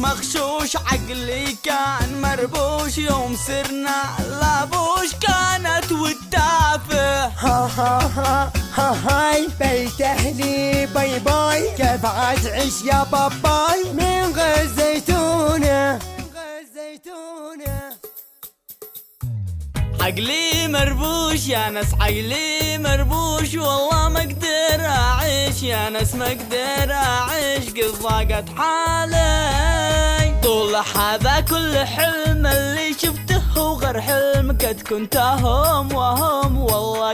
مغشوش، عقلي كان مربوش، يوم سرنا لابوش كانت والتافه. ها ها ها ها هاي بيت اهلي باي باي، كيف عاد عيش يا باباي من غير زيتونة. عقلي مربوش يا ناس، عقلي مربوش، والله ما اقدر اعيش يا ناس، ما اقدر اعيش، قد ضاقت حالي. طول هذا كل حلم اللي شفته وغير حلم، قد كنت اهم وهم والله